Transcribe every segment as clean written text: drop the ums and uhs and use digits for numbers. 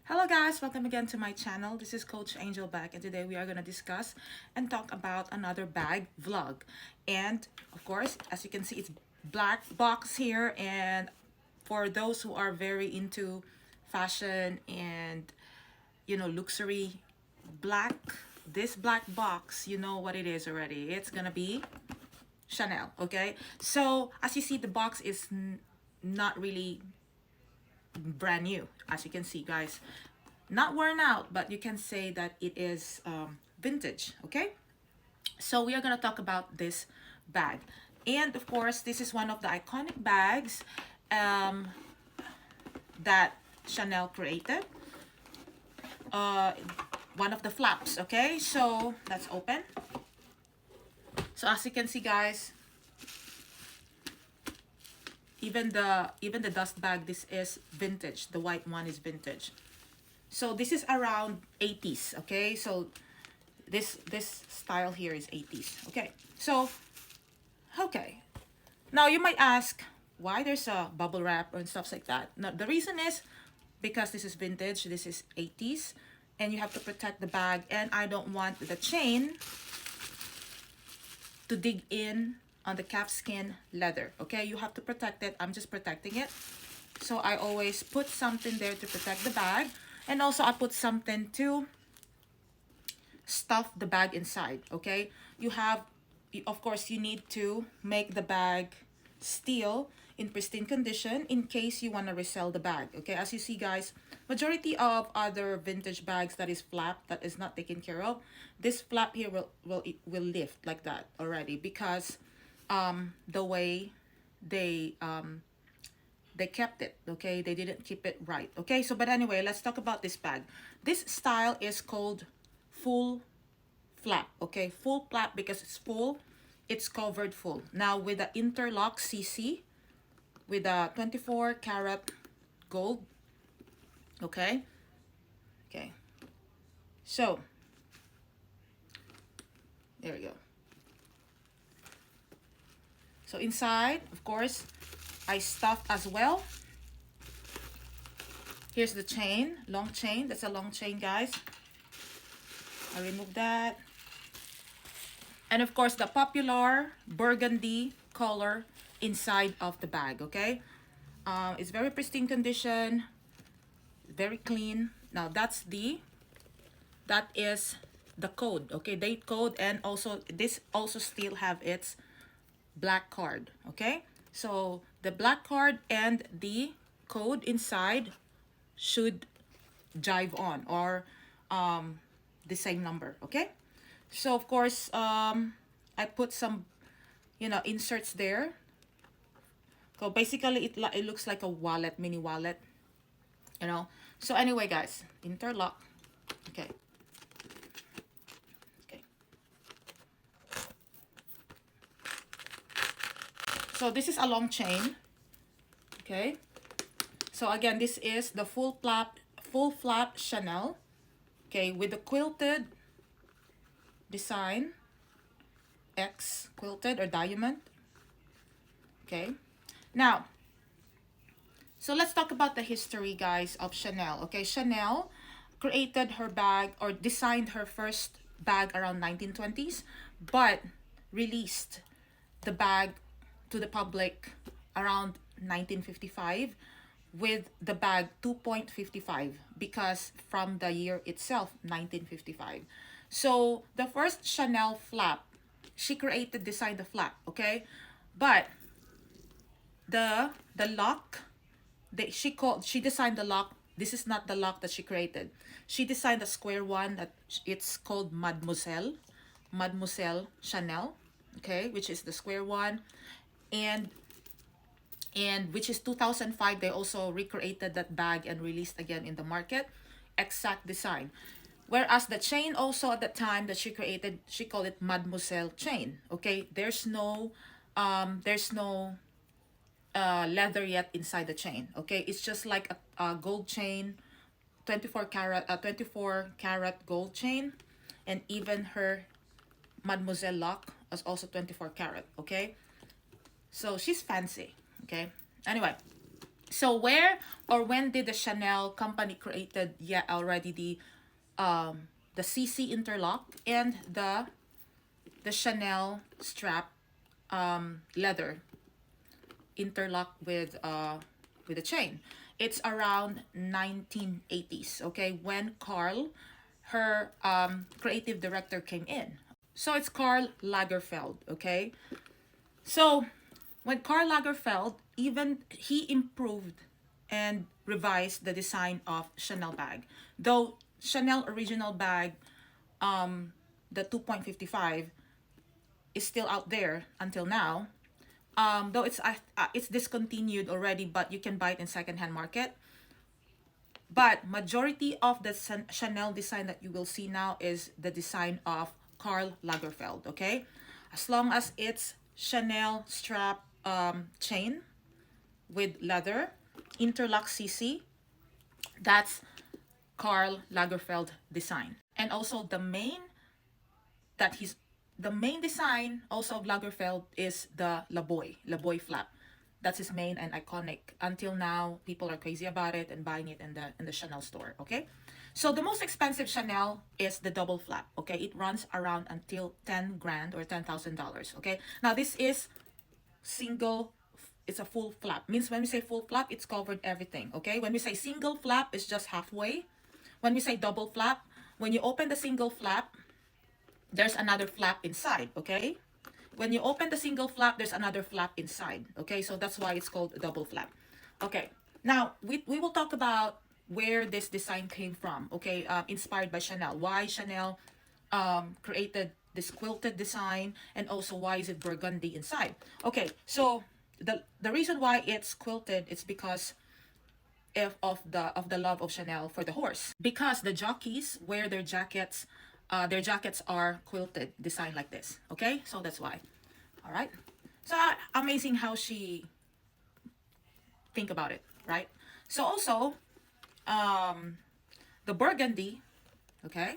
Hello guys, welcome again to my channel. This is Coach Angel back, and today we are going to discuss and talk about another bag vlog. And of course, as you can see, it's black box here, and for those who are very into fashion and luxury, black this black box, you know what it is already. It's gonna be Chanel. Okay, so as you see, the box is not really brand new, as you can see, guys. Not worn out, but you can say that it is vintage. Okay, so we are going to talk about this bag, and of course this is one of the iconic bags um, that Chanel created. uh, One of the flaps. Okay, so let's open. So as you can see, guys, even the dust bag, this is vintage. The white one is vintage. So this is around 80s. Okay, so this style here is 80s. Okay, so okay, now you might ask why there's a bubble wrap and stuff like that. Now the reason is because this is vintage, this is 80s, and you have to protect the bag, and I don't want the chain to dig in on the calfskin leather. Okay, you have to protect it. I'm just protecting it, so I always put something there to protect the bag, and also I put something to stuff the bag inside. Okay, of course you need to make the bag still in pristine condition in case you want to resell the bag. Okay, as you see, guys, majority of other vintage bags that is flap, that is not taken care of, this flap here will lift like that already, because the way they kept it. Okay, they didn't keep it right. Okay, so but anyway, let's talk about this bag. This style is called full flap. Okay, full flap because it's full, it's covered full. Now with the interlock CC, with a 24 karat gold. Okay, okay, so there we go. So inside, of course, I stuffed as well. Here's the chain, long chain. That's a long chain, guys. I remove that. And of course, the popular burgundy color inside of the bag. Okay, it's very pristine condition, very clean. Now that is the code. Okay, date code, and also this also still have its black card. Okay, so the black card and the code inside should jive on, or the same number. Okay, so of course I put some inserts there. So basically it looks like a wallet, mini wallet, so anyway, guys, interlock. Okay, okay, so this is a long chain. Okay, so again, this is the full flap Chanel. Okay, with the quilted design, X quilted or diamond. Okay, now so let's talk about the history, guys, of Chanel. Okay, Chanel created her bag, or designed her first bag, around 1920s, but released the bag to the public around 1955, with the bag 2.55, because from the year itself, 1955. So the first Chanel flap, she designed the flap. Okay, but the lock, she designed the lock. This is not the lock that she created. She designed a square one that it's called Mademoiselle Chanel. Okay, which is the square one, and which is 2005. They also recreated that bag and released again in the market, exact design. Whereas the chain, also at the time that she created, she called it Mademoiselle chain. Okay, there's no leather yet inside the chain. Okay, it's just like a gold chain, 24 karat gold chain, and even her Mademoiselle lock is also 24 karat. Okay, so she's fancy. Okay, anyway, So where or when did the Chanel company created already the CC interlock and the Chanel strap leather interlock with a chain? It's around 1980s, okay, when Karl, her creative director, came in. So it's Karl Lagerfeld, okay? So when Karl Lagerfeld, even he improved and revised the design of Chanel bag. Though Chanel original bag, the 2.55, is still out there until now. Though it's discontinued already, but you can buy it in secondhand market. But majority of the Chanel design that you will see now is the design of Karl Lagerfeld. Okay, as long as it's Chanel strap chain with leather, interlock CC, that's Karl Lagerfeld design. And also that he's the main design also of Lagerfeld is the Laboy flap. That's his main and iconic. Until now, people are crazy about it and buying it in the Chanel store. Okay, so the most expensive Chanel is the double flap. Okay, it runs around until 10 grand or $10,000. Okay, now this is single. It's a full flap. Means when we say full flap, it's covered everything. Okay, when we say single flap, it's just halfway. When we say double flap, when you open the single flap, there's another flap inside. Okay, when you open the single flap, there's another flap inside. Okay, so that's why it's called a double flap. Okay, now we will talk about where this design came from. Okay, inspired by Chanel. Why Chanel created this quilted design, and also why is it burgundy inside? Okay, so the reason why it's quilted is because of the love of Chanel for the horse. Because the jockeys wear their jackets are quilted, designed like this. Okay, so that's why. All right. So amazing how she think about it, right? So also, the burgundy, okay,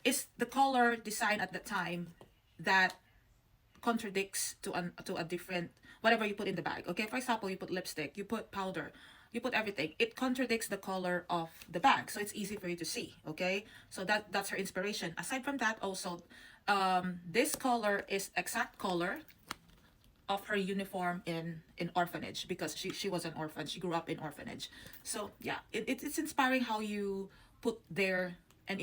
is the color design at the time that contradicts to a different whatever you put in the bag. Okay, for example, you put lipstick, you put powder, you put everything. It contradicts the color of the bag, so it's easy for you to see. Okay, so that's her inspiration. Aside from that, also, this color is exact color of her uniform in orphanage, because she was an orphan. She grew up in orphanage. So yeah, it's inspiring how you put there and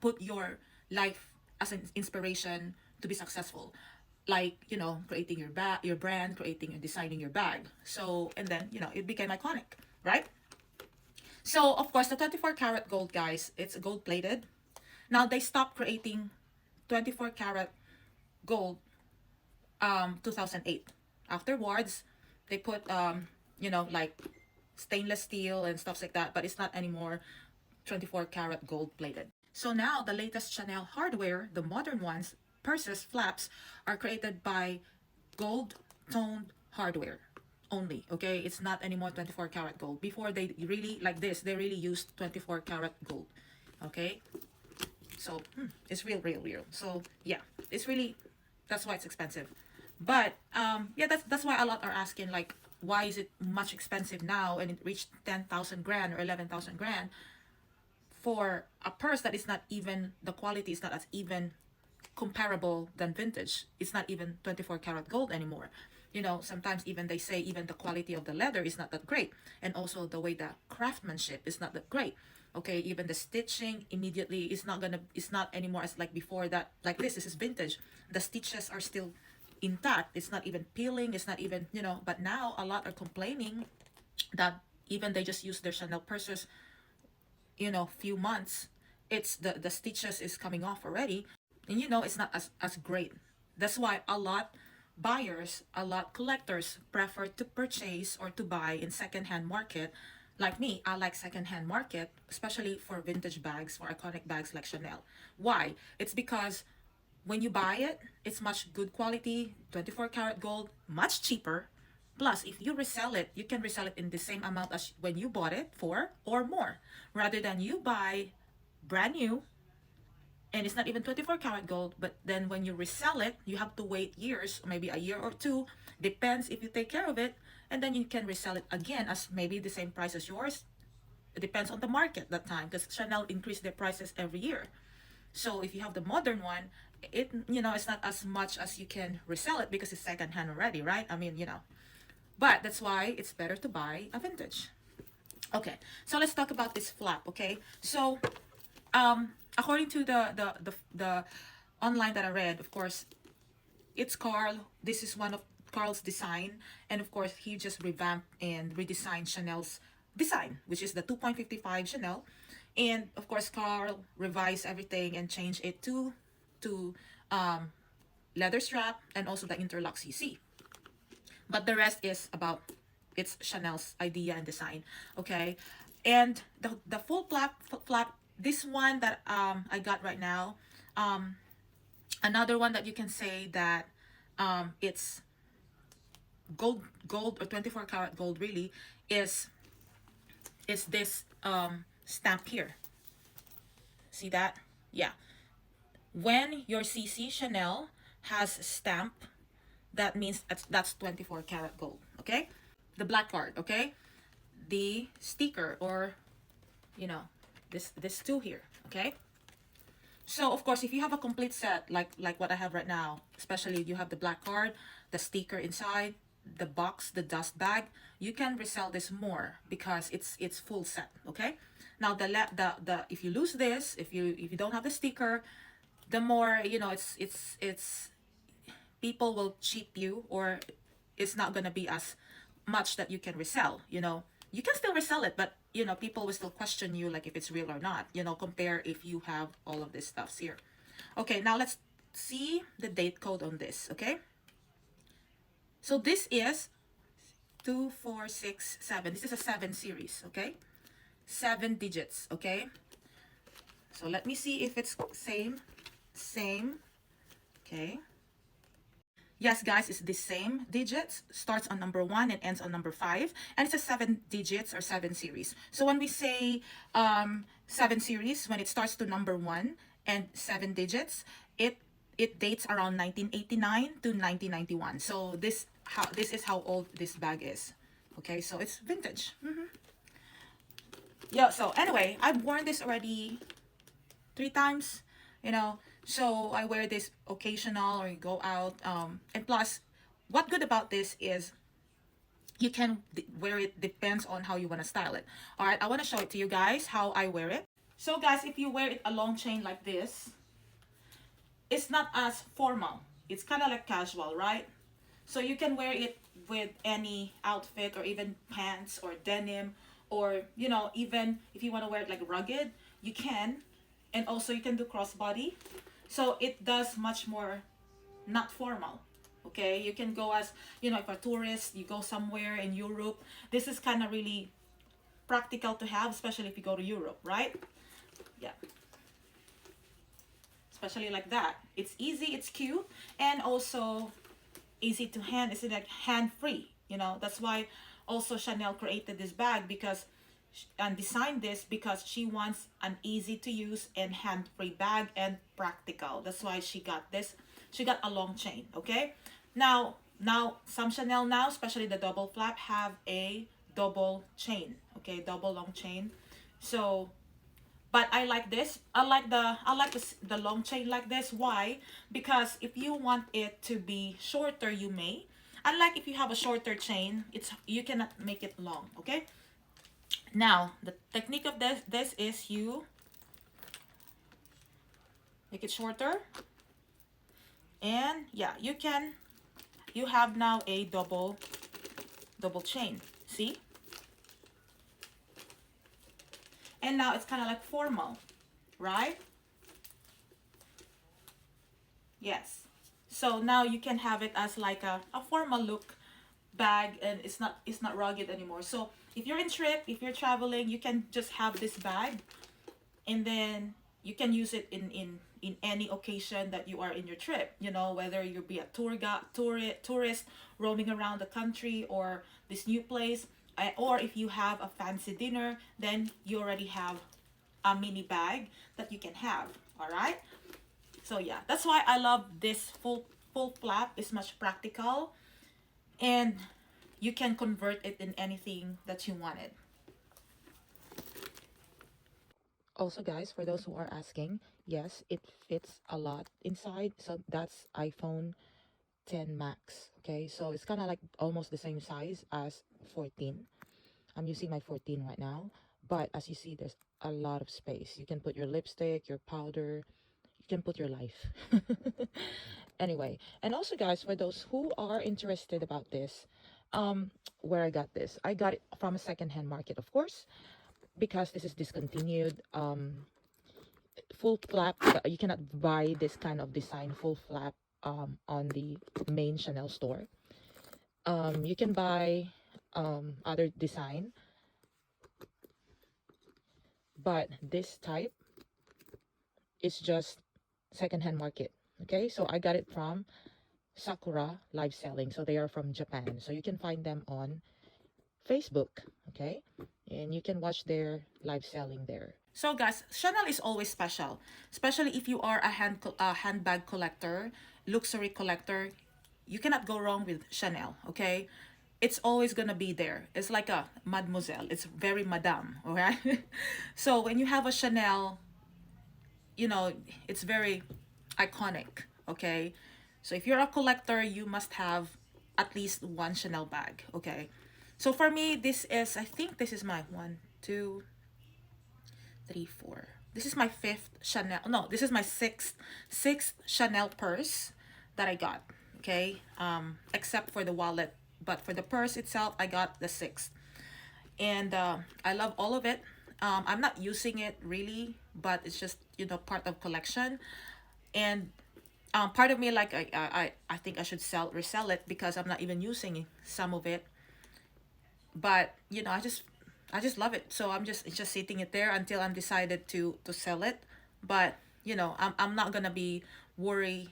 put your life as an inspiration to be successful, like, you know, creating your brand, creating and designing your bag. So, and then, you know, it became iconic, right? So of course the 24 karat gold, guys, it's gold plated. Now they stopped creating 24 karat gold 2008. Afterwards, they put you know, like stainless steel and stuff like that, but it's not anymore 24 karat gold plated. So now the latest Chanel hardware, the modern ones, purses, flaps, are created by gold toned hardware only. Okay, it's not anymore 24 karat gold. Before, they really, like this, they really used 24 karat gold. Okay, so it's real. So yeah, it's really, that's why it's expensive. But yeah, that's why a lot are asking, like, why is it much expensive now and it reached 10,000 grand or 11,000 grand for a purse that is not even, the quality is not as even comparable than vintage. It's not even 24 karat gold anymore. You know, sometimes even they say even the quality of the leather is not that great, and also the way the craftsmanship is not that great. Okay, even the stitching immediately is not gonna, it's not anymore as like before, that like this is vintage, the stitches are still intact, it's not even peeling, it's not even, you know. But now a lot are complaining that even they just use their Chanel purses, you know, few months, it's the stitches is coming off already, and you know, it's not as great. That's why a lot buyers, a lot collectors prefer to purchase or to buy in secondhand market. Like me, I like secondhand market, especially for vintage bags, for iconic bags like Chanel. Why? It's because when you buy it, it's much good quality, 24 karat gold, much cheaper. Plus, if you resell it, you can resell it in the same amount as when you bought it for or more, rather than you buy brand new and it's not even 24 karat gold, but then when you resell it, you have to wait years, maybe a year or two, depends if you take care of it, and then you can resell it again as maybe the same price as yours. It depends on the market that time, because Chanel increase their prices every year. So if you have the modern one, it, it's not as much as you can resell it because it's second hand already, right? I mean, but that's why it's better to buy a vintage. Okay, so let's talk about this flap. Okay, so according to the online that I read, of course, it's Carl. This is one of Carl's design, and of course, he just revamped and redesigned Chanel's design, which is the 2.55 Chanel, and of course, Carl revised everything and changed it to leather strap and also the interlock CC. But the rest is about it's Chanel's idea and design. Okay, and the full flap, this one that I got right now, another one that you can say that it's gold or 24 karat gold really is this stamp here. See that? Yeah, when your CC Chanel has a stamp, that means that's 24 karat gold. Okay, the black card. Okay, the sticker, or this two here. Okay, so of course, if you have a complete set like what I have right now, especially you have the black card, the sticker inside, the box, the dust bag, you can resell this more because it's full set. Okay, now the if you lose this, if you don't have the sticker, the more it's people will cheat you, or it's not gonna be as much that you can resell. You can still resell it, but people will still question you, like if it's real or not. Compare if you have all of this stuffs here. Okay, now let's see the date code on this. Okay, so this is 2467. This is a 7 series. Okay, 7 digits. Okay, so let me see if it's same. Okay, yes, guys, it's the same digits. Starts on number 1 and ends on number 5. And it's a 7 digits or 7 series. So when we say 7 series, when it starts to number 1 and 7 digits, it dates around 1989 to 1991. So this is how old this bag is. Okay, so it's vintage. Yeah, so anyway, I've worn this already 3 times, so I wear this occasional or go out, and plus what good about this is you can wear it, depends on how you want to style it. All right, I want to show it to you guys how I wear it. So guys, if you wear it a long chain like this, it's not as formal, it's kind of like casual, right? So you can wear it with any outfit, or even pants or denim, or even if you want to wear it like rugged, you can. And also you can do crossbody, so it does much more not formal. Okay, you can go as if a tourist, you go somewhere in Europe, this is kind of really practical to have, especially if you go to Europe, right? Yeah, especially like that, it's easy, it's cute, and also easy to hand. It's like hand free. That's why also Chanel created this bag, because and designed this because she wants an easy to use and hand free bag, and practical. That's why she got this. She got a long chain. Okay, now some Chanel now, especially the double flap, have a double chain. Okay, double long chain. So but I like this. I like the long chain like this. Why? Because if you want it to be shorter, you may. Unlike if you have a shorter chain, you cannot make it long. Okay. Now the technique of this is you make it shorter, and yeah, you have now a double chain. See? And now it's kind of like formal, right? Yes. So now you can have it as like a formal look bag, and it's not rugged anymore. So if you're in trip, if you're traveling, you can just have this bag, and then you can use it in any occasion that you are in your trip. Whether you be a tourist roaming around the country or this new place, or if you have a fancy dinner, then you already have a mini bag that you can have. All right. So yeah, that's why I love this full flap. It's much practical, and you can convert it in anything that you wanted. Also, guys, for those who are asking, yes, it fits a lot inside. So that's iPhone 10 Max. Okay, so it's kind of like almost the same size as 14. I'm using my 14 right now, but as you see, there's a lot of space. You can put your lipstick, your powder, you can put your life. Anyway, and also, guys, for those who are interested about this, um, where I got this, I got it from a secondhand market, of course, because this is discontinued. Full flap, you cannot buy this kind of design full flap on the main Chanel store. You can buy other design, but this type is just secondhand market. Okay, so I got it from Sakura Live Selling. So they are from Japan. So you can find them on Facebook. Okay, and you can watch their live selling there. So guys, Chanel is always special, especially if you are a handbag collector, luxury collector. You cannot go wrong with Chanel. Okay, it's always gonna be there. It's like a mademoiselle. It's very madame. Okay, so when you have a Chanel, you know, it's very iconic. Okay, so if you're a collector, you must have at least one Chanel bag. Okay, so for me, this is, I think this is my one, two, three, four. This is my fifth Chanel. No, this is my sixth Chanel purse that I got. Okay, except for the wallet, but for the purse itself, I got the sixth, and I love all of it. I'm not using it really, but it's just, you know, part of collection, and part of me, like, I think I should resell it because I'm not even using some of it, but you know, I just love it. So I'm just, it's just sitting it there until I'm decided to sell it. But you know, I'm not gonna be worried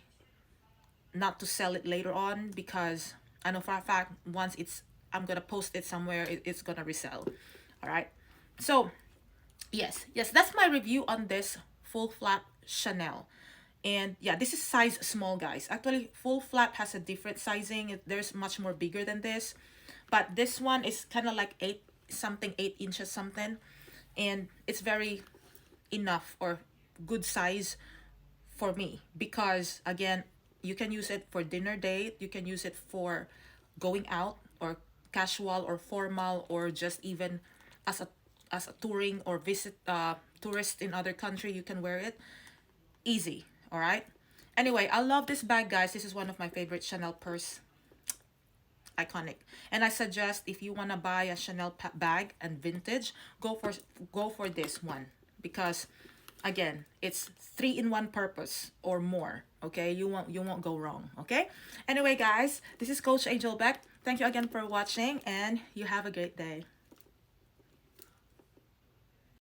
not to sell it later on, because I know for a fact once it's, I'm gonna post it somewhere, it's gonna resell. All right. So yes, that's my review on this full flap Chanel. And yeah, this is size small, guys. Actually, full flap has a different sizing. There's much more bigger than this, but this one is kind of like 8 inches something, and it's very enough or good size for me, because again, you can use it for dinner date, you can use it for going out, or casual or formal, or just even as a touring or visit tourist in other country, you can wear it easy. All right, anyway, I love this bag, guys. This is one of my favorite Chanel purse. Iconic. And I suggest, if you want to buy a Chanel bag and vintage, go for this one, because again, it's 3-in-1 purpose or more. Okay, you won't go wrong. Okay, anyway, guys, this is Coach Angel Beck. Thank you again for watching, and you have a great day.